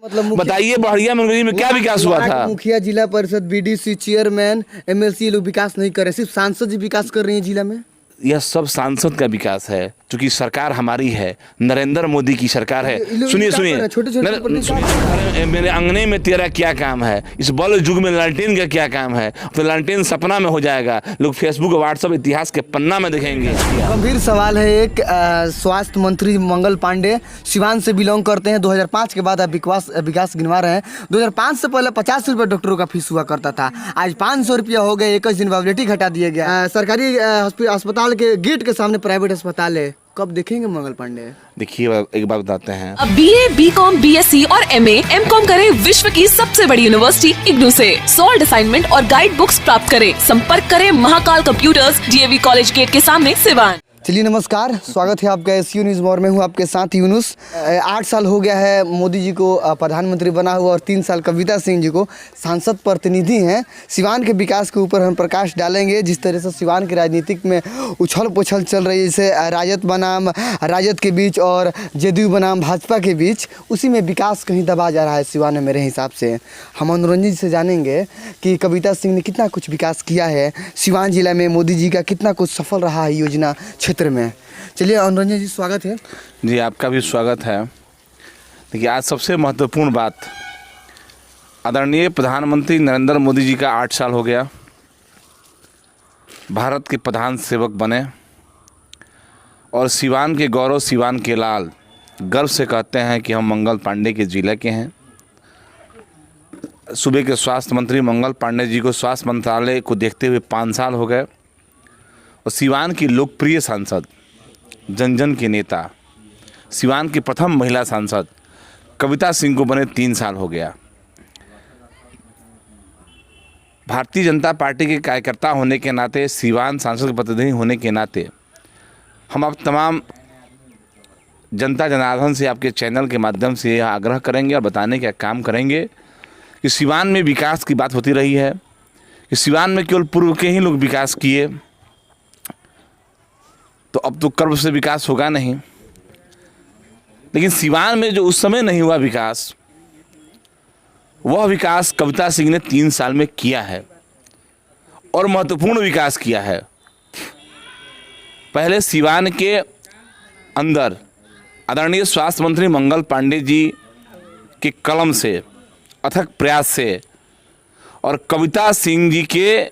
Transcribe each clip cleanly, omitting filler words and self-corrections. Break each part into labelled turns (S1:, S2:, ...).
S1: मतलब
S2: बताइए बढ़िया मंगली में क्या विकास हुआ था?
S1: मुखिया, जिला परिषद, बीडीसी चेयरमैन, एमएलसी लोग विकास नहीं कर रहे, सिर्फ सांसद जी विकास कर रही है जिला में।
S2: यह सब सांसद का विकास है, क्योंकि सरकार हमारी है, नरेंद्र मोदी की सरकार है। सुनिए सुनिए, अरे मेरे अंगने में तेरा क्या काम है, इस बल युग में लालटेन का क्या काम है? तो लालटेन सपना में हो जाएगा, लोग फेसबुक व्हाट्सएप इतिहास के पन्ना में देखेंगे।
S1: गंभीर सवाल है एक। स्वास्थ्य मंत्री मंगल पांडे सिवान से बिलोंग करते हैं। 2005 के बाद आप विकास गिनवा रहे हैं। 2005 से पहले 50 रुपये डॉक्टरों का फीस हुआ करता था, आज 500 रुपया हो गए। 21 दिन वैलिडिटी घटा दिया गया। सरकारी अस्पताल के गेट के सामने प्राइवेट अस्पताल है, कब देखेंगे मंगल पांडे?
S2: देखिए एक बात बताते हैं,
S3: अब BA, BCom, BSc और MA, MCom करें विश्व की सबसे बड़ी यूनिवर्सिटी इग्नू से। सॉल्व असाइनमेंट और गाइड बुक्स प्राप्त करें। संपर्क करें Mahakal computers, DAV college gate के सामने, सिवान।
S1: चलिए नमस्कार, स्वागत है आपका SU न्यूज़ में। मैं हूँ आपके साथ यूनुस। 8 साल हो गया है मोदी जी को प्रधानमंत्री बना हुआ और 3 साल कविता सिंह जी को सांसद प्रतिनिधि हैं। सिवान के विकास के ऊपर हम प्रकाश डालेंगे। जिस तरह से सिवान की राजनीतिक में उछल पुछल चल रही है, जैसे राजद बनाम राजद के बीच और JDU बनाम भाजपा के बीच, उसी में विकास कहीं दबा जा रहा है सिवान में मेरे हिसाब से। हम मनोरंजन जी से जानेंगे कि कविता सिंह ने कितना कुछ विकास किया है सिवान जिला में, मोदी जी का कितना कुछ सफल रहा है योजना क्षेत्र में। चलिए अनुरंजन जी, स्वागत है
S2: जी। आपका भी स्वागत है। देखिए आज सबसे महत्वपूर्ण बात, आदरणीय प्रधानमंत्री नरेंद्र मोदी जी का 8 साल हो गया, भारत के प्रधान सेवक बने और सिवान के गौरव, सिवान के लाल गर्व से कहते हैं कि हम मंगल पांडे के जिले के हैं। सूबे के स्वास्थ्य मंत्री मंगल पांडे जी को स्वास्थ्य मंत्रालय को देखते हुए 5 साल हो गए और सिवान की लोकप्रिय सांसद, जन जन के नेता, सिवान की प्रथम महिला सांसद कविता सिंह को बने 3 साल हो गया। भारतीय जनता पार्टी के कार्यकर्ता होने के नाते, सिवान सांसद के प्रतिनिधि होने के नाते, हम आप तमाम जनता जनार्दन से आपके चैनल के माध्यम से यह आग्रह करेंगे और बताने का काम करेंगे कि सिवान में विकास की बात होती रही है कि सिवान में केवल पूर्व के ही लोग विकास किए, तो अब तो कर्व से विकास होगा नहीं। लेकिन सिवान में जो उस समय नहीं हुआ विकास, वह विकास कविता सिंह ने 3 साल में किया है और महत्वपूर्ण विकास किया है। पहले सिवान के अंदर आदरणीय स्वास्थ्य मंत्री मंगल पांडे जी के कलम से, अथक प्रयास से और कविता सिंह जी के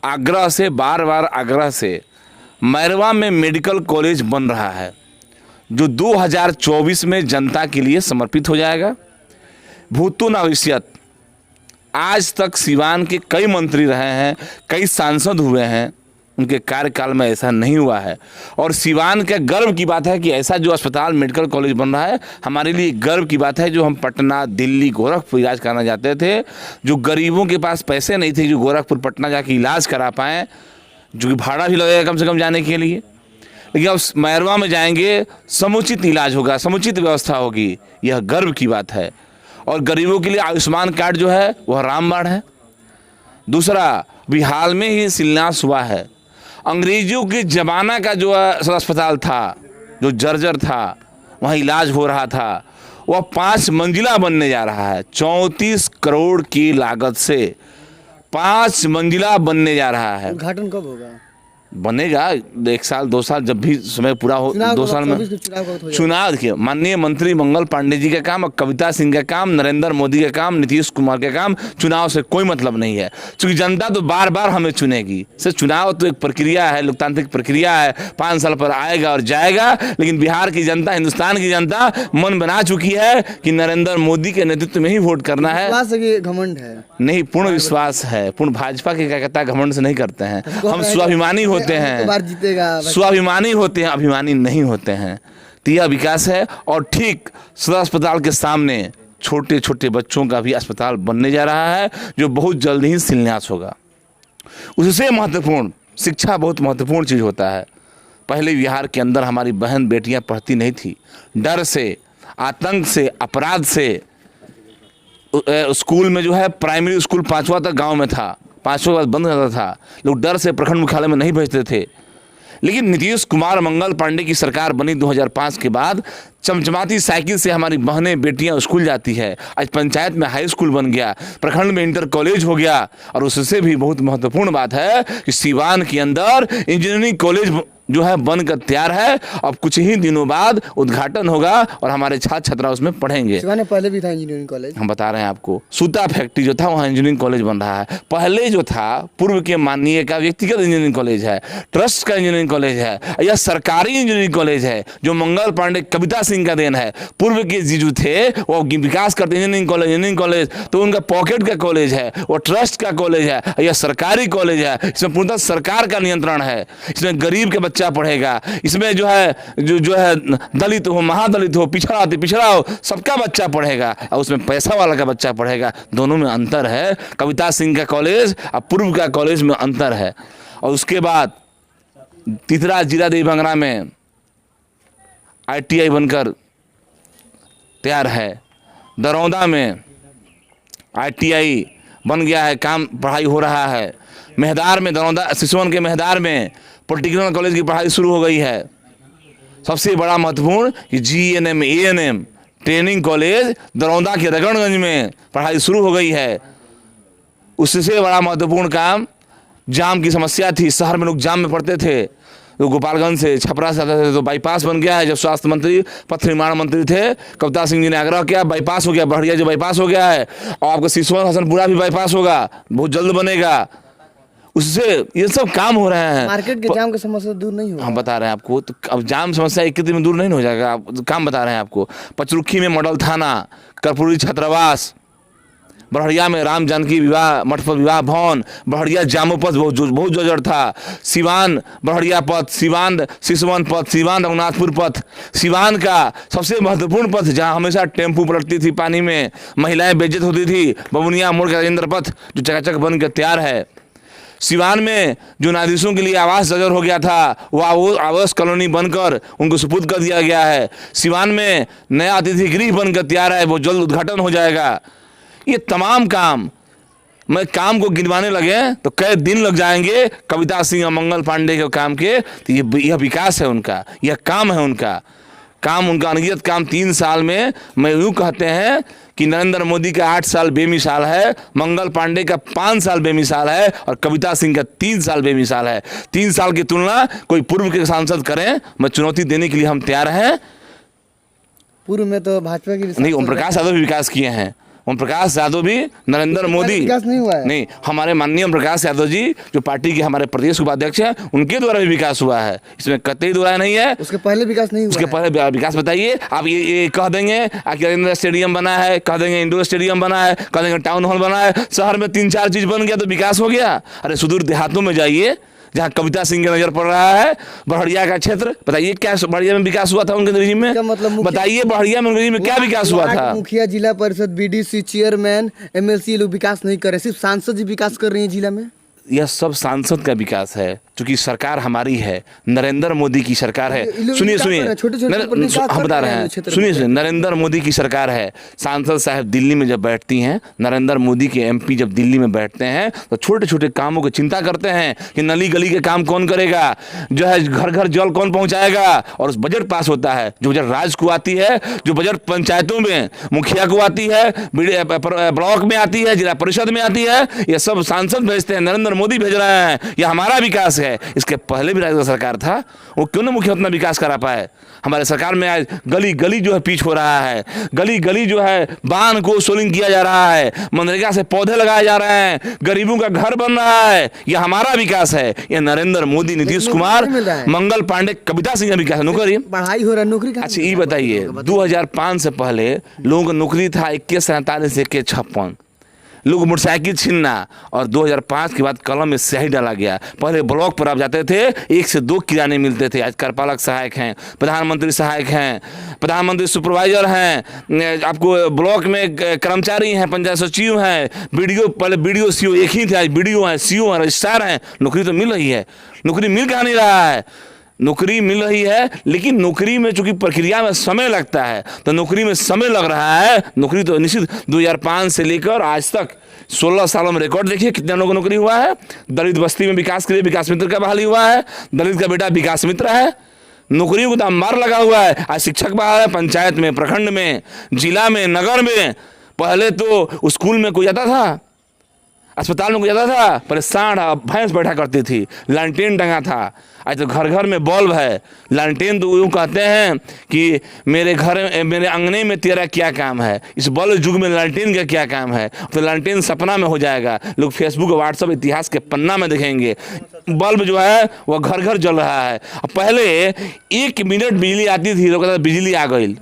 S2: आग्रह से, बार बार आग्रह से मैरवा में मेडिकल कॉलेज बन रहा है, जो 2024 में जनता के लिए समर्पित हो जाएगा। भूतो नवसियत, आज तक सिवान के कई मंत्री रहे हैं, कई सांसद हुए हैं, उनके कार्यकाल में ऐसा नहीं हुआ है। और सिवान के गर्व की बात है कि ऐसा जो अस्पताल, मेडिकल कॉलेज बन रहा है, हमारे लिए गर्व की बात है। जो हम पटना, दिल्ली, गोरखपुर इलाज कराना जाते थे, जो गरीबों के पास पैसे नहीं थे जो गोरखपुर पटना जाके इलाज करा पाएँ, जो कि भाड़ा भी लगेगा कम से कम जाने के लिए, लेकिन अब मैरवा में जाएंगे, समुचित इलाज होगा, समुचित व्यवस्था होगी, यह गर्व की बात है। और गरीबों के लिए आयुष्मान कार्ड जो है वह रामबाण है। दूसरा, भी हाल में ही शिलान्यास हुआ है, अंग्रेजों के ज़माना का जो अस्पताल था, जो जर्जर था, वहाँ इलाज हो रहा था, वह 5 मंजिला बनने जा रहा है। 34 करोड़ की लागत से 5 मंजिला बनने जा रहा है।
S1: उद्घाटन कब होगा?
S2: बनेगा 1 साल 2 साल, जब भी समय पूरा हो, 2 साल में चुनाव। देखिए माननीय मंत्री मंगल पांडे जी का काम और कविता सिंह का काम, नरेंद्र मोदी का काम, नीतीश कुमार का काम, चुनाव से कोई मतलब नहीं है, क्योंकि जनता तो बार बार हमें चुनेगी। सिर्फ चुनाव तो एक प्रक्रिया है, लोकतांत्रिक प्रक्रिया है, 5 साल पर आएगा और जाएगा। लेकिन बिहार की जनता, हिंदुस्तान की जनता मन बना चुकी है कि नरेंद्र मोदी के नेतृत्व में ही वोट करना है।
S1: घमंड है
S2: नहीं, पूर्ण विश्वास है। पूर्ण भाजपा के कार्यकर्ता घमंड से नहीं करते हैं, हम स्वाभिमानी होते हैं, स्वाभिमानी होते हैं, अभिमानी नहीं होते हैं। तो यह विकास है। और ठीक सदर अस्पताल के सामने छोटे छोटे बच्चों का भी अस्पताल बनने जा रहा है, जो बहुत जल्द ही शिलान्यास होगा। उससे महत्वपूर्ण, शिक्षा बहुत महत्वपूर्ण चीज़ होता है। पहले बिहार के अंदर हमारी बहन बेटियां पढ़ती नहीं थी, डर से, आतंक से, अपराध से। स्कूल में जो है, प्राइमरी स्कूल 5वां तक गाँव में था, 5वें बाद बंद रहता था, लोग डर से प्रखंड मुख्यालय में नहीं भेजते थे। लेकिन नीतीश कुमार मंगल पांडे की सरकार बनी 2005 के बाद चमचमाती साइकिल से हमारी बहनें बेटियां स्कूल जाती है। आज पंचायत में हाई स्कूल बन गया, प्रखंड में इंटर कॉलेज हो गया, और उससे भी बहुत महत्वपूर्ण बात है कि सिवान के अंदर इंजीनियरिंग कॉलेज जो है बनकर तैयार है। अब कुछ ही दिनों बाद उद्घाटन होगा और हमारे छात्र छात्रा उसमें पढ़ेंगे।
S1: सिवान में पहले भी था इंजीनियरिंग कॉलेज,
S2: हम बता रहे हैं आपको, सूता फैक्ट्री जो था वहाँ इंजीनियरिंग कॉलेज बन रहा है। पहले जो था पूर्व के माननीय का व्यक्तिगत इंजीनियरिंग कॉलेज है, ट्रस्ट का इंजीनियरिंग कॉलेज है, यह सरकारी इंजीनियरिंग कॉलेज है जो मंगल पांडे कविता सिंह का देन है। पूर्व के जीजू थे वो विकास करते इंजीनियरिंग कॉलेज तो उनका पॉकेट का कॉलेज है, वो ट्रस्ट का कॉलेज है, यह सरकारी कॉलेज है। इसमें पूर्णतः सरकार का नियंत्रण है। इसमें गरीब के बच्चा पढ़ेगा, इसमें जो है दलित हो, महादलित हो, पिछड़ा हो, सबका बच्चा पढ़ेगा, और उसमें पैसा वाला का बच्चा पढ़ेगा। दोनों में अंतर है। कविता सिंह का कॉलेज और पूर्व का कॉलेज में अंतर है। और उसके बाद तीसरा जीरा देवी बंगरा में ITI बनकर तैयार है। दरौंदा में ITI बन गया है, काम पढ़ाई हो रहा है। मेहदार में, दरौंदा सिसवन के मेहदार में पॉलिटेक्निकल कॉलेज की पढ़ाई शुरू हो गई है। सबसे बड़ा महत्वपूर्ण कि GNM ANM training college Daraunda के रगड़गंज में पढ़ाई शुरू हो गई है। उससे बड़ा महत्वपूर्ण काम, जाम की समस्या थी, शहर में लोग जाम में पड़ते थे, तो गोपालगंज से छपरा से आते थे, तो बाईपास बन गया है। जब स्वास्थ्य मंत्री, पथ निर्माण मंत्री थे कविता सिंह जी ने आग्रह किया, बाईपास हो गया, बढ़िया जो बाईपास हो गया है, और आपका सिसवन हसनपुरा भी बाईपास होगा, बहुत जल्द बनेगा। उससे ये सब काम हो रहे हैं।
S1: मार्केट के जाम की समस्या दूर नहीं होगा।
S2: हम बता रहे हैं आपको, तो अब जाम समस्या एक दिन में दूर नहीं हो जाएगा। आप काम बता रहे हैं आपको। पचरुखी में मॉडल थाना, कर्पूरी छात्रावास, बड़हरिया में राम जानकी विवाह मठ पर विवाह भवन, बड़हरिया जामोपथ बहुत जर्जर था। सिवान बड़हरिया पथ, सिवान सिसवन पथ, सिवान रघुनाथपुर पथ, सिवान का सबसे महत्वपूर्ण पथ जहां हमेशा टेम्पू पलटती थी, पानी में महिलाएं बेइज्जत होती थी, बबुनिया मोड़ का राजेंद्र पथ जो चकाचक बन कर तैयार है। सिवान में जो नादिसों के लिए आवास जर्जर हो गया था, वो आवास कॉलोनी बनकर उनको सुपुर्द कर दिया गया है। सिवान में नया अतिथि गृह बनकर तैयार है, वो जल्द उद्घाटन हो जाएगा। ये तमाम काम, मैं काम को गिनवाने लगे तो कई दिन लग जाएंगे कविता सिंह और मंगल पांडे के काम के। तो यह विकास है उनका, यह काम है उनका उनका अनगिनत काम 3 साल में। मैं यूँ कहते हैं कि नरेंद्र मोदी का 8 साल बेमिसाल है, मंगल पांडे का 5 साल बेमिसाल है, और कविता सिंह का 3 साल बेमिसाल है। 3 साल की तुलना कोई पूर्व के सांसद करें, मैं चुनौती देने के लिए हम तैयार हैं।
S1: पूर्व में तो भाजपा की
S2: नहीं, ओम प्रकाश यादव भी विकास किए हैं। ओम प्रकाश यादव भी, नरेंद्र मोदी
S1: विकास नहीं हुआ है।
S2: नहीं, हमारे माननीय ओम प्रकाश यादव जी जो पार्टी के हमारे प्रदेश उपाध्यक्ष हैं, उनके द्वारा भी विकास हुआ है, इसमें कतई दुराय नहीं है।
S1: उसके पहले विकास नहीं हुआ।
S2: उसके पहले विकास बताइए आप। ये कह देंगे रविंद्र स्टेडियम बना है, कह देंगे इंडोर स्टेडियम बना है, कह देंगे टाउन हॉल बना है, शहर में 3-4 चीज बन गया तो विकास हो गया। अरे सुदूर देहातों में जाइए जहाँ कविता सिंह का नजर पड़ रहा है, बड़हरिया का क्षेत्र, बताइए क्या बड़हरिया में विकास हुआ था उनके रिजीम में?
S1: मतलब
S2: बताइए बड़हरिया में रिजीम में क्या विकास हुआ था?
S1: मुखिया, जिला परिषद, BDC, चेयरमैन, MLC लोग विकास नहीं कर रहे, सिर्फ सांसद जी विकास कर रही है जिला में।
S2: यह सब सांसद का विकास है, क्योंकि सरकार हमारी है, नरेंद्र मोदी की सरकार है। सुनिए हम बता रहे हैं, सुनिए नरेंद्र मोदी की सरकार है। सांसद साहब दिल्ली में जब बैठती हैं, नरेंद्र मोदी के MP जब दिल्ली में बैठते हैं तो छोटे छोटे कामों की चिंता करते हैं कि नली गली के काम कौन करेगा, जो है घर घर जल कौन पहुंचाएगा, और उस बजट पास होता है। जो बजट राज्य को आती है, जो बजट पंचायतों में मुखिया को आती है, ब्लॉक में आती है, जिला परिषद में आती है, यह सब सांसद भेजते हैं, नरेंद्र मोदी भेज रहे हैं। यह हमारा विकास है। इसके पहले भी राज्य सरकार था, वो क्यों ना मुखिया उतना विकास करा पाए? हमारे सरकार में आज गली गली जो है पिच हो रहा है, गली गली जो है बांध को सोलिंग किया जा रहा है, मनरेगा से पौधे लगाए जा रहे हैं, गरीबों का घर बन रहा है। यह हमारा विकास है। यह नरेंद्र मोदी, नीतीश कुमार, मंगल पांडे, कविता सिंह का विकास है। नौकरी
S1: पढ़ाई हो रहा है, नौकरी।
S2: अच्छा ये बताइए, 2005 से पहले लोगों को नौकरी था 2147 से 2156, लोग मोटरसाइकिल छीनना, और 2005 के बाद कलम में स्याही डाला गया। पहले ब्लॉक पर आप जाते थे 1 से 2 किराने मिलते थे, आज कार्यपालक सहायक हैं, प्रधानमंत्री सहायक हैं, प्रधानमंत्री सुपरवाइजर हैं, आपको ब्लॉक में कर्मचारी हैं, पंचायत सचिव हैं, BDO, पहले BDO CO एक ही थे, आज BDO हैं, CO हैं, रजिस्ट्रार हैं। नौकरी तो मिल रही है, नौकरी मिल कहाँ नहीं रहा है। नौकरी मिल रही है, लेकिन नौकरी में चूंकि प्रक्रिया में समय लगता है, तो नौकरी में समय लग रहा है। नौकरी तो निश्चित 2005 से लेकर आज तक 16 सालों में रिकॉर्ड देखिए कितने लोगों को नौकरी हुआ है। दलित बस्ती में विकास के लिए विकास मित्र का बहाली हुआ है, दलित का बेटा विकास मित्र है। नौकरियों को दामदार लगा हुआ है। आज शिक्षक बहाल है, पंचायत में, प्रखंड में, जिला में, नगर में। पहले तो स्कूल में कोई जाता था, अस्पताल में कोई जाता था, पहले सांड भैंस बैठा करती थी, लालटेन टंगा था। आज तो घर घर में बल्ब है। लालटेन तो यूँ कहते हैं कि मेरे अंगने में तेरा क्या काम है। इस बल्ब युग में लालटेन का क्या काम है। तो लालटेन सपना में हो जाएगा। लोग फेसबुक व्हाट्सएप इतिहास के पन्ना में देखेंगे बल्ब जो है वह घर घर जल रहा है। पहले 1 मिनट बिजली आती थी, लोग कहता बिजली आ गई।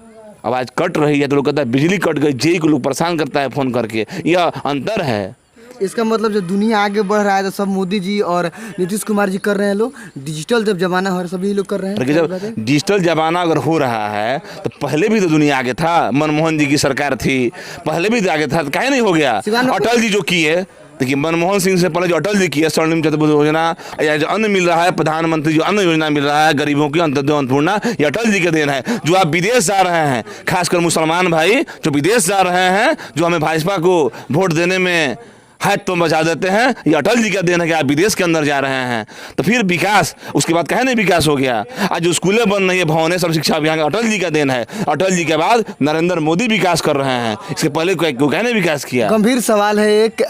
S2: अब आज कट रही है तो लोग कहता है बिजली कट गई। जेई को लोग परेशान करता है फ़ोन करके। यह अंतर है।
S1: इसका मतलब जब दुनिया आगे बढ़ रहा है तो सब मोदी जी और नीतीश कुमार जी कर रहे हैं। लोग डिजिटल जब जमाना हो रहा है सभी लोग कर रहे हैं।
S2: जब डिजिटल जमाना अगर हो रहा है तो पहले भी तो दुनिया आगे था। मनमोहन जी की सरकार थी, पहले भी तो आगे था, तो काहे नहीं हो गया। अटल जी जो किए, देखिए मनमोहन सिंह से पहले जो अटल जी किए स्वर्णिम चतुर्भुज योजना, या जो अन्न मिल रहा है, प्रधानमंत्री जो अन्न योजना मिल रहा है गरीबों की, अंत्योदय अन्नपूर्णा, ये अटल जी के देन है। जो आप विदेश जा रहे हैं, खासकर मुसलमान भाई जो विदेश जा रहे हैं, जो हमें भाजपा को वोट देने में हाथ तो बचा देते हैं, ये अटल जी का देन है कि आप विदेश के अंदर जा रहे हैं। तो फिर विकास, उसके बाद कहे नहीं विकास हो गया। आज जो स्कूलें बन रही है, भवनें, सब शिक्षा अभियान अटल जी का देन है। अटल जी के बाद नरेंद्र मोदी विकास कर रहे हैं। इसके पहले कहने विकास किया।
S1: गंभीर सवाल है एक,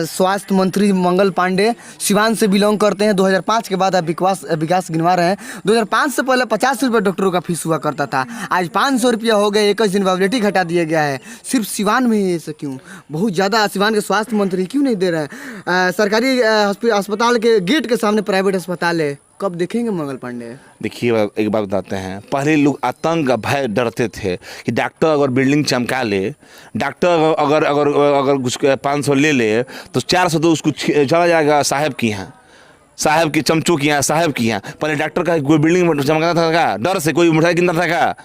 S1: स्वास्थ्य मंत्री मंगल पांडे सिवान से बिलोंग करते हैं। 2005 के बाद आप विकास गिनवा रहे हैं। 2005 से पहले 50 रुपये डॉक्टरों का फीस हुआ करता था, आज 500 रुपया हो गया। 21 दिन वैलिडिटी घटा दिया गया है। सिर्फ सिवान में ही ऐसा क्यों? बहुत ज़्यादा सिवान के स्वास्थ्य मंत्री क्यों नहीं दे रहे हैं? सरकारी अस्पताल के गेट के सामने प्राइवेट अस्पताल है, कब देखेंगे मंगल पांडे?
S2: देखिए एक बात बताते हैं, पहले लोग आतंक भय डरते थे कि डॉक्टर अगर बिल्डिंग चमका ले, डॉक्टर अगर अगर अगर कुछ 500 ले ले तो 400 तो उसको चला जाएगा साहब की यहाँ, साहब के चमचों की यहाँ, साहब की यहाँ। पहले डॉक्टर का कोई बिल्डिंग चमकाता था का डर से, कोई मिठाई कितना था का।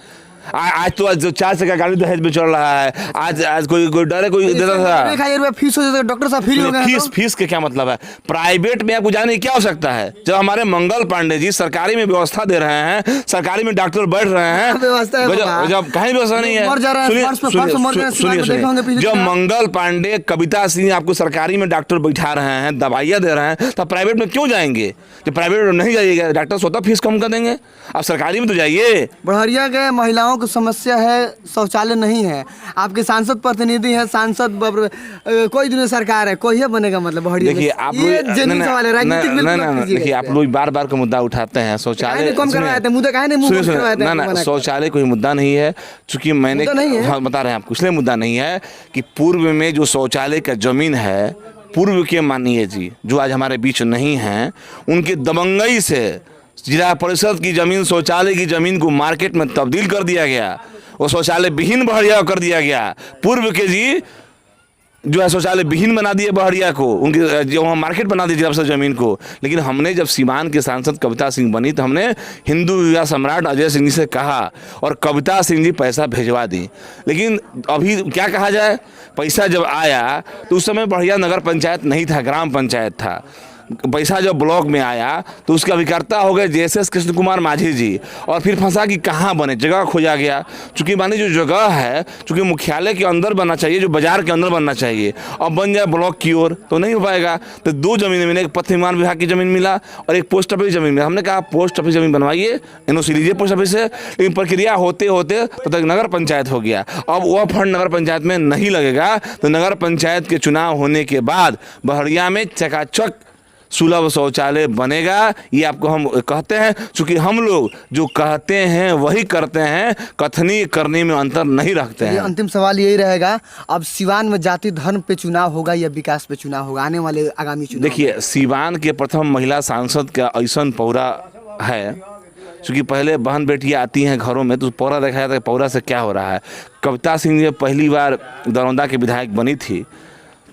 S2: आज तो जो 4 चक्का गाड़ी दहेज में चल रहा है। आज कोई डरे, कोई देता था
S1: 1000 रुपया फीस हो जाता, डॉक्टर साहब फ्री हो गए।
S2: फीस के क्या मतलब है? प्राइवेट में आपको जाने की क्या आवश्यकता है? जब हमारे मंगल पांडे जी सरकारी में व्यवस्था दे रहे हैं, सरकारी में डॉक्टर बैठ रहे हैं, जब कहीं व्यवस्था नहीं है। जब मंगल पांडे, कविता सिंह आपको सरकारी में डॉक्टर बैठा रहे हैं, दवाइयाँ दे रहे हैं, तब प्राइवेट में क्यों जाएंगे? जब प्राइवेट में नहीं जाइएगा, डॉक्टर स्वतः फीस कम कर देंगे। आप सरकारी में तो जाइए।
S1: बढ़िया गए महिलाओं की समस्या है, शौचालय नहीं है। आपके सांसद प्रतिनिधि है, सांसद कोई दिन सरकार है, कोई है बनेगा मतलब बढ़िया।
S2: देखिए आप देखिए आप लोग बार बार का मुद्दा उठाते हैं। शौचालय शौचालय कोई मुद्दा नहीं है, चूंकि मैंने बता रहे हैं आपको, इसलिए मुद्दा नहीं है कि पूर्व में जो शौचालय का जमीन है, पूर्व के माननीय जी जो आज हमारे बीच नहीं हैं, उनके दबंगई से जिला परिषद की जमीन, शौचालय की जमीन को मार्केट में तब्दील कर दिया गया। वो शौचालय विहीन बहरिया कर दिया गया। पूर्व के जी जो है शौचालय विहीन बना दिए बहरिया को, उनके जो वहाँ मार्केट बना दी जिला परिषद जमीन को। लेकिन हमने जब सीवान के सांसद कविता सिंह बनी तो हमने हिंदू युवा सम्राट अजय सिंह जी से कहा और कविता सिंह जी पैसा भेजवा दी। लेकिन अभी क्या कहा जाए, पैसा जब आया तो उस समय बढ़िया नगर पंचायत नहीं था, ग्राम पंचायत था। पैसा जब ब्लॉक में आया तो उसके अभिकर्ता हो गए JSS कृष्ण कुमार माझी जी, और फिर फंसा कि कहाँ बने, जगह खोजा गया। चूँकि मानी जो जगह है, चूँकि मुख्यालय के अंदर बनना चाहिए, जो बाजार के अंदर बनना चाहिए, अब बन जाए ब्लॉक की ओर तो नहीं हो पाएगा। तो 2 जमीनें मिले, एक पथ निर्माण विभाग की ज़मीन मिला और एक पोस्ट ऑफिस ज़मीन मिला। हमने कहा पोस्ट ऑफिस ज़मीन बनवाइए, NOC लीजिए पोस्ट ऑफिस से। लेकिन प्रक्रिया होते होते तो तक नगर पंचायत हो गया। अब वह फंड नगर पंचायत में नहीं लगेगा, तो नगर पंचायत के चुनाव होने के बाद बहरिया में चकाचक सुलभ शौचालय बनेगा। ये आपको हम कहते हैं, क्योंकि हम लोग जो कहते हैं वही करते हैं, कथनी करने में अंतर नहीं रखते हैं।
S1: अंतिम सवाल यही रहेगा, अब सिवान में जाति धर्म पे चुनाव होगा या विकास पे चुनाव होगा आने वाले आगामी चुनाव?
S2: देखिए सिवान के प्रथम महिला सांसद का ऐसा पौरा है, क्योंकि पहले बहन बेटियाँ आती हैं घरों में तो पौरा देखा जाता है, पौरा से क्या हो रहा है। कविता सिंह जब पहली बार दरौंदा के विधायक बनी थी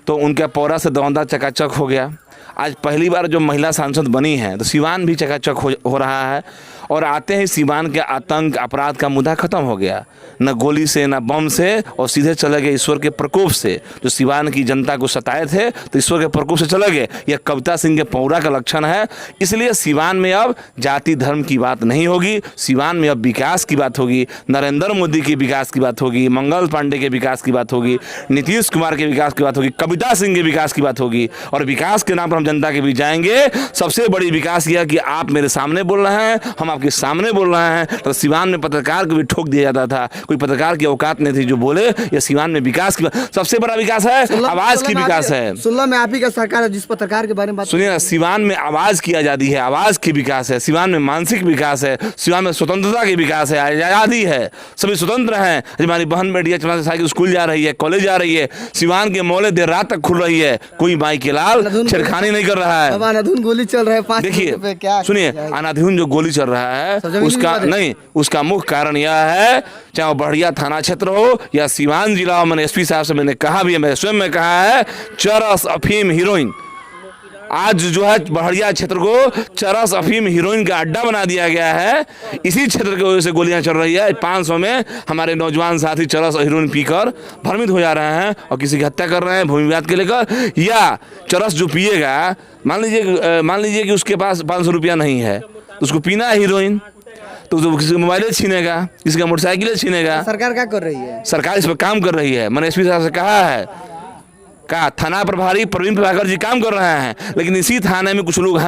S2: तो उनका पौरा से दरौंदा चकाचक हो गया। आज पहली बार जो महिला सांसद बनी है तो सिवान भी चकाचक हो रहा है। और आते ही सीवान के आतंक अपराध का मुद्दा खत्म हो गया, न गोली से न बम से, और सीधे चले गए ईश्वर के प्रकोप से। जो सीवान की जनता को सताए थे तो ईश्वर के प्रकोप से चले गए। यह कविता सिंह के पौरा का लक्षण है। इसलिए सीवान में अब जाति धर्म की बात नहीं होगी, सीवान में अब विकास की बात होगी, नरेंद्र मोदी के विकास की बात होगी, मंगल पांडे के विकास की बात होगी, नीतीश कुमार के विकास की बात होगी, कविता सिंह के विकास की बात होगी। और विकास के नाम पर हम जनता के बीच जाएंगे। सबसे बड़ी विकास यह कि आप मेरे सामने बोल रहे हैं, हम आपके सामने बोल रहे हैं। तो सीवान में पत्रकार को भी ठोक दिया जाता था, कोई पत्रकार की औकात नहीं थी जो बोले। यह सीवान में विकास की सबसे बड़ा विकास है, आवाज की विकास है।
S1: 16 में आप ही का सरकार है, जिस पत्रकार के बारे में बात
S2: सुनिए ना, सीवान में आवाज की आजादी है, आवाज की विकास है, सीवान में मानसिक विकास है, सीवान में स्वतंत्रता की विकास है, आजादी है, सभी स्वतंत्र हैं। हमारी बहन बेटियां चला साइकिल स्कूल जा रही है, कॉलेज जा रही है, सीवान के मौले देर रात तक खुल रही है, कोई माई के लाल छेड़खानी नहीं कर रहा है।
S1: अब अनाधुन गोली चल रहा है 5
S2: देखिए सुनिए, अनाधुन जो गोली चल रहा है उसका नहीं, उसका मुख्य कारण यह है, चाहे वो बढ़िया थाना क्षेत्र हो या सीवान जिला, मैंने एसपी साहब से मैंने कहा भी है, मैंने स्वयं में कहा है, चरस अफीम हीरोइन। आज जो है बढ़िया क्षेत्र को चरस अफीम हीरोइन का अड्डा बना दिया गया है। इसी क्षेत्र की वजह से गोलियां चल रही है। 500 में हमारे नौजवान साथी चरस और हीरोइन पीकर भ्रमित हो जा रहे हैं और किसी की हत्या कर रहे हैं भूमि विवाद के लेकर। या चरस जो पिएगा, मान लीजिए कि उसके पास 500 रुपया नहीं है तो उसको पीना है हीरोइन, तो किसी का मोबाइल छीनेगा, किसी का मोटरसाइकिल छीनेगा।
S1: सरकार क्या कर रही है?
S2: सरकार इस पर काम कर रही है। मैंने एसपी साहब से कहा है, कहा थाना प्रभारी प्रवीण प्रभाकर जी काम कर रहे हैं, लेकिन इसी थाने में कुछ लोग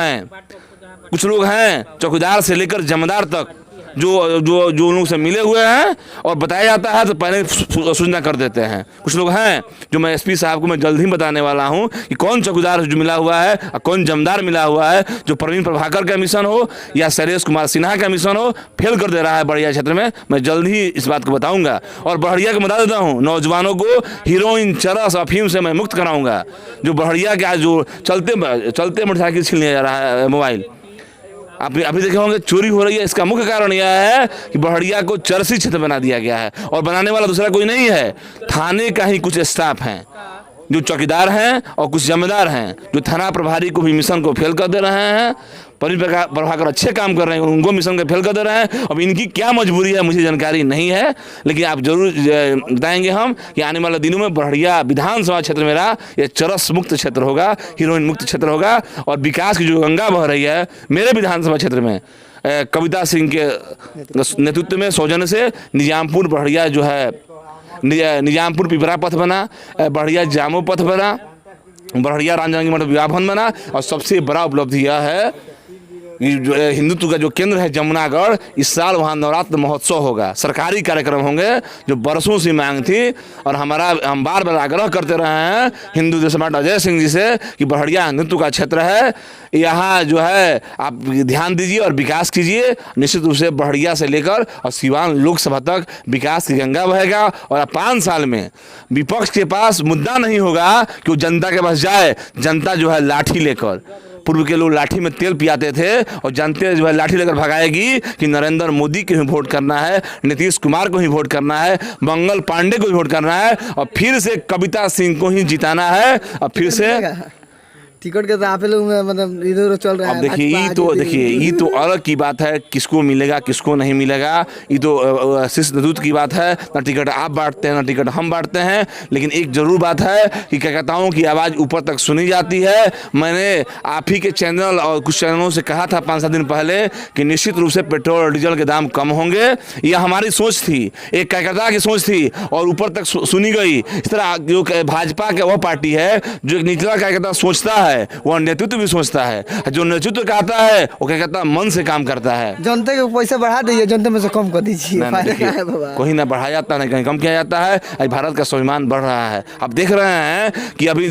S2: हैं चौकीदार से लेकर जमादार तक जो जो जो लोग से मिले हुए हैं, और बताया जाता है तो पहले सूचना कर देते हैं। कुछ लोग हैं जो मैं एसपी साहब को मैं जल्द ही बताने वाला हूं कि कौन चौकीदार जो मिला हुआ है और कौन जमदार मिला हुआ है, जो प्रवीण प्रभाकर का मिशन हो या शैलेश कुमार सिन्हा का मिशन हो, फेल कर दे रहा है बढ़िया क्षेत्र में। मैं जल्द ही इस बात को बताऊंगा और बढ़िया को बता देता हूँ, नौजवानों को हीरोइन चरस अफीम से मैं मुक्त कराऊंगा। जो बढ़िया के आज जो चलते मोटरसाइकिल छीन लिया जा रहा है, मोबाइल आप अभी देखे होंगे चोरी हो रही है। इसका मुख्य कारण यह है कि बढ़िया को चरसी क्षेत्र बना दिया गया है और बनाने वाला दूसरा कोई नहीं है, थाने का ही कुछ स्टाफ हैं, जो चौकीदार हैं और कुछ जिम्मेदार हैं, जो थाना प्रभारी को भी मिशन को फेल कर दे रहे हैं। प्रवीण प्रभाकर अच्छे काम कर रहे हैं, उनको मिशन को फेल कर दे रहे हैं। अब इनकी क्या मजबूरी है मुझे जानकारी नहीं है, लेकिन आप जरूर बताएंगे हम कि आने वाले दिनों में बढ़िया विधानसभा क्षेत्र मेरा ये चरस मुक्त क्षेत्र होगा, हीरोइन मुक्त क्षेत्र होगा। और विकास की जो गंगा बह रही है मेरे विधानसभा क्षेत्र में, कविता सिंह के नेतृत्व में, सौजन्य से निजामपुर बढ़िया जो है, निजामपुर पिपरा पथ बना, बढ़िया जामो पथ बना, बढ़िया रामजन्म मठ विवाह भवन बना। और सबसे बड़ा उपलब्धि यह है जो हिंदुत्व का जो केंद्र है जमुनागढ़, इस साल वहाँ नवरात्र महोत्सव होगा, सरकारी कार्यक्रम होंगे जो बरसों से मांग थी। और हम बार बार आग्रह करते रहे हैं हिंदू सम्राट अजय सिंह जी से कि बढ़िया हिंदुत्व का क्षेत्र है, यहाँ जो है आप ध्यान दीजिए और विकास कीजिए। निश्चित रूप से बढ़िया से लेकर और सीवान लोकसभा तक विकास की गंगा बहेगा। और 5 साल में विपक्ष के पास मुद्दा नहीं होगा कि वो जनता के पास जाए। जनता जो है लाठी लेकर, पूर्व के लोग लाठी में तेल पियाते थे और जनता जो है लाठी लेकर भगाएगी कि नरेंद्र मोदी को ही वोट करना है, नीतीश कुमार को ही वोट करना है, मंगल पांडे को ही वोट करना है और फिर से कविता सिंह को ही जिताना है। और फिर से
S1: टिकट के तो आप लोग में मतलब इधर चल रहा है।
S2: अब देखिए ये तो अलग की बात है, किसको मिलेगा किसको नहीं मिलेगा, ये तो शिष्य दूत की बात है। ना टिकट आप बांटते हैं ना टिकट हम बांटते हैं, लेकिन एक जरूर बात है कि क्या कहता हूँ कि आवाज़ ऊपर तक सुनी जाती है। मैंने आप ही के चैनल और कुछ चैनलों से कहा था 5-7 दिन पहले कि निश्चित रूप से पेट्रोल और डीजल के दाम कम होंगे। यह हमारी सोच थी, एक कार्यकर्ता की सोच थी और ऊपर तक सुनी गई। इस तरह जो भाजपा के वह पार्टी है जो एक निचला कार्यकर्ता सोचता है, वो नेतृत्व भी सोचता है, जो नेतृत्व कहता है वो क्या कहता है मन से काम करता है।
S1: जनता के पैसे बढ़ा दीजिए, जनता में से कम कर दीजिए।
S2: कोई ना बढ़ाया जाता है, कहीं कम किया जाता है। आज भारत का स्वाभिमान बढ़ रहा है। आप देख रहे हैं कि अभी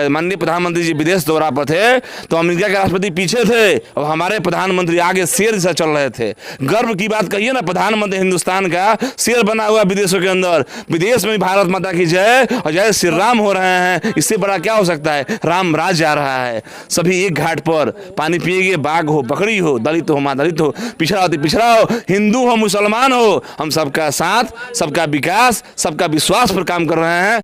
S2: माननीय प्रधानमंत्री जी विदेश दौरा पर थे तो अमेरिका के राष्ट्रपति पीछे थे और हमारे प्रधानमंत्री आगे शेर से चल रहे थे। गर्व की बात कहिए ना, प्रधानमंत्री हिंदुस्तान का शेर बना हुआ विदेशों के अंदर, विदेश में भारत माता की जय और जय श्री राम हो रहे हैं। इससे बड़ा क्या हो सकता है? राम राज जा रहा है। सभी एक घाट पर पानी पिएंगे, बाघ हो बकरी हो, दलित हो मां दलित हो, पिछड़ा हो पिछड़ा हो, हिंदू हो मुसलमान हो, हम सबका साथ, सबका विकास, सबका विश्वास पर काम कर रहे हैं।